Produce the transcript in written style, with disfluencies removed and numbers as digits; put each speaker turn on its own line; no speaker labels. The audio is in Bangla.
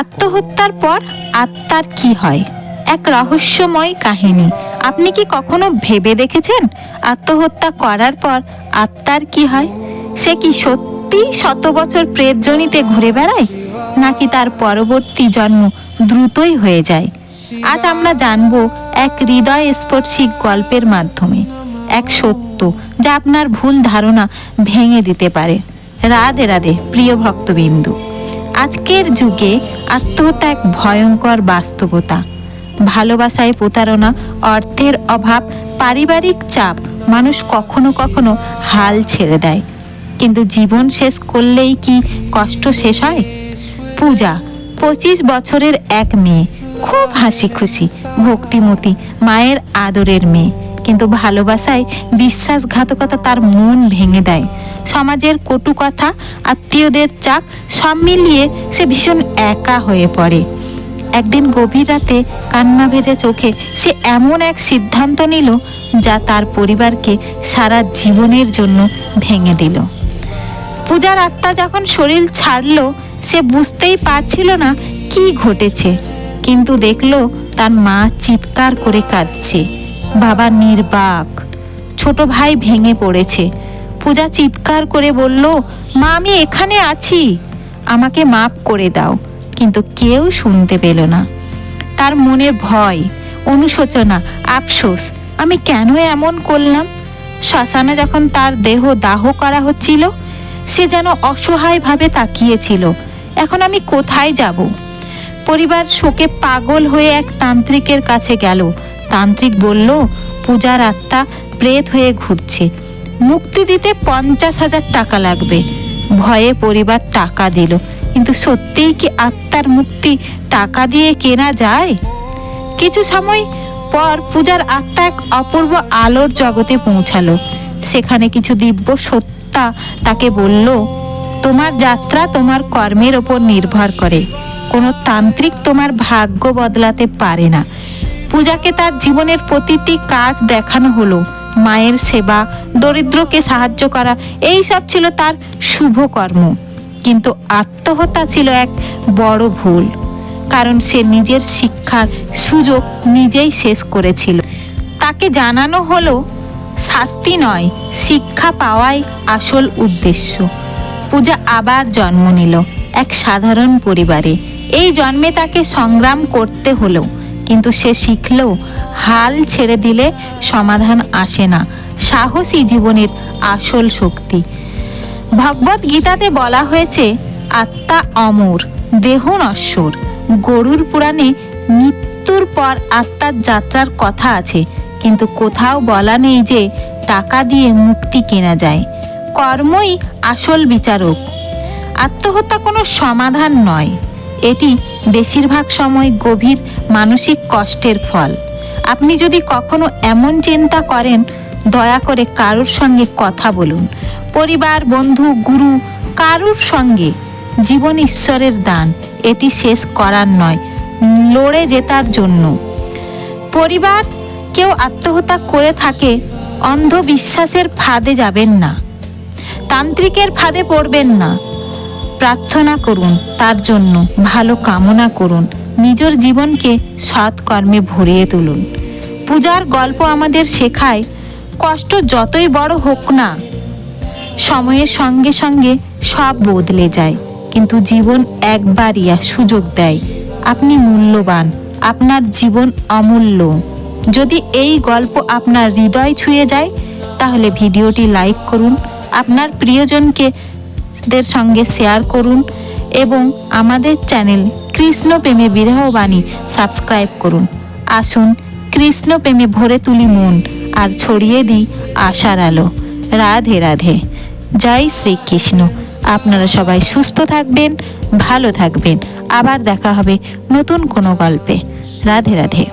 আত্মহত্যার পর আত্মার কি হয়? এক রহস্যময় কাহিনী। আপনি কি কখনো ভেবে দেখেছেন আত্মহত্যা করার পর আত্মার কি হয়? সে কি সত্যি শত বছর প্রেতজনিতে ঘুরে বেড়ায়, নাকি তার পরবর্তী জন্ম দ্রুতই হয়ে যায়? আজ আমরা জানব এক হৃদয়স্পর্শী গল্পের মাধ্যমে এক সত্য যা আপনার ভুল ধারণা ভেঙে দিতে পারে। রাধে রাধে প্রিয় ভক্তবিন্দু। আজকের যুগে আত্মহত্যা এক ভয়ঙ্কর বাস্তবতা। ভালোবাসায় প্রতারণা, অর্থের অভাব, পারিবারিক চাপ মানুষ কখনো কখনো হাল ছেড়ে দেয়। কিন্তু জীবন শেষ করলেই কি কষ্ট শেষ হয়? পূজা 25 বছরের এক মেয়ে, খুব হাসি খুশি, ভক্তিমতী, মায়ের আদরের মেয়ে। কিন্তু ভালোবাসায় বিশ্বাসঘাতকতা তার মন ভেঙে দেয়। সমাজের কটু কথা, আত্মীয়দের চাপ সব মিলিয়ে সে ভীষণ একা হয়ে পড়ে। একদিন গভীর রাতে কান্না ভেজে চোখে সে এমন এক সিদ্ধান্ত নিল যা তার পরিবারকে সারা জীবনের জন্য ভেঙে দিল। পূজার আত্মা যখন শরীর ছাড়ল, সে বুঝতেই পারছিল না কি ঘটেছে, কিন্তু দেখল তার মা চিৎকার করে কাঁদছে, বাবা নির্বাক, ছোট ভাই ভেঙে পড়েছে। পূজা চিৎকার করে বলল, মা আমি এখানে আছি, আমাকে মাফ করে দাও। কিন্তু কেউ শুনতে পেল না। তার মনে ভয়, অনুশোচনা, আফসোস, আমি কেন এমন করলাম? শ্মশানে যখন তার দেহ দাহ করা হচ্ছিল, সে যেন অসহায়ভাবে তাকিয়েছিল, এখন আমি কোথায় যাব? পরিবার শোকে পাগল হয়ে এক তান্ত্রিকের কাছে গেল। তান্ত্রিক বলল, পূজার আত্মা প্রেত হয়ে ঘুরছে, মুক্তি দিতে 50,000 টাকা লাগবে। ভয়ে পরিবার টাকা দিল, কিন্তু সত্যিই কি আত্মার মুক্তি টাকা দিয়ে কেনা যায়? কিছু সময় পর পূজার আত্মা এক অপূর্ব আলোর জগতে পৌঁছালো। সেখানে কিছু দিব্য সত্তা তাকে বলল, তোমার যাত্রা তোমার কর্মের ওপর নির্ভর করে, কোনো তান্ত্রিক তোমার ভাগ্য বদলাতে পারে না। পূজাকে তার জীবনের প্রতিটি কাজ দেখানো হলো। মায়ের সেবা, দরিদ্রকে সাহায্য করা, এই সব ছিল তার শুভ কর্ম। কিন্তু আত্মহত্যা ছিল এক বড় ভুল, কারণ সে নিজের শিক্ষার সুযোগ নিজেই শেষ করেছিল। তাকে জানানো হলো শাস্তি নয়, শিক্ষা পাওয়াই আসল উদ্দেশ্য। পূজা আবার জন্ম নিল এক সাধারণ পরিবারে। এই জন্মে তাকে সংগ্রাম করতে হলো, কিন্তু সে শিখল হাল ছেড়ে দিলে সমাধান আসে না। সাহসী জীবনের আসল শক্তি। ভগবদ গীতাতে বলা হয়েছে, আত্মা অমর, দেহ নশ্বর। গরুর পুরাণে মৃত্যুর পর আত্মার যাত্রার কথা আছে, কিন্তু কোথাও বলা নেই যে টাকা দিয়ে মুক্তি কেনা যায়। কর্মই আসল বিচারক। আত্মহত্যা কোনো সমাধান নয়, এটি বেশিরভাগ সময় গভীর মানসিক কষ্টের ফল। আপনি যদি কখনো এমন চিন্তা করেন, দয়া করে কারোর সঙ্গে কথা বলুন। পরিবার, বন্ধু, গুরু, কারোর সঙ্গে। জীবন ঈশ্বরের দান, এটি শেষ করার নয়, লড়ে জেতার জন্য। পরিবার কেউ আত্মহত্যা করে থাকে, অন্ধবিশ্বাসের ফাঁদে যাবেন না, তান্ত্রিকের ফাঁদে পড়বেন না। প্রার্থনা করুন তার জন্য, ভালো কামনা করুন, নিজের জীবনকে সৎকর্মে ভরিয়ে তুলুন। পূজার গল্প আমাদের শেখায়, কষ্ট যতই বড় হোক না, সময়ের সঙ্গে সঙ্গে সব বদলে যায়, কিন্তু জীবন একবারই সুযোগ দেয়। আপনি মূল্যবান, আপনার জীবন অমূল্য। যদি এই গল্প আপনার হৃদয় ছুঁয়ে যায়, তাহলে ভিডিওটি লাইক করুন, আপনার প্রিয়জনকে দের সঙ্গে শেয়ার করুন এবং আমাদের চ্যানেল কৃষ্ণ প্রেমে বিরহবাণী সাবস্ক্রাইব করুন। আসুন কৃষ্ণ প্রেমে ভরে তুলি মন আর ছড়িয়ে দিই আশার আলো। রাধে রাধে, জয় শ্রীকৃষ্ণ। আপনারা সবাই সুস্থ থাকবেন, ভালো থাকবেন। আবার দেখা হবে নতুন কোনো গল্পে। রাধে রাধে।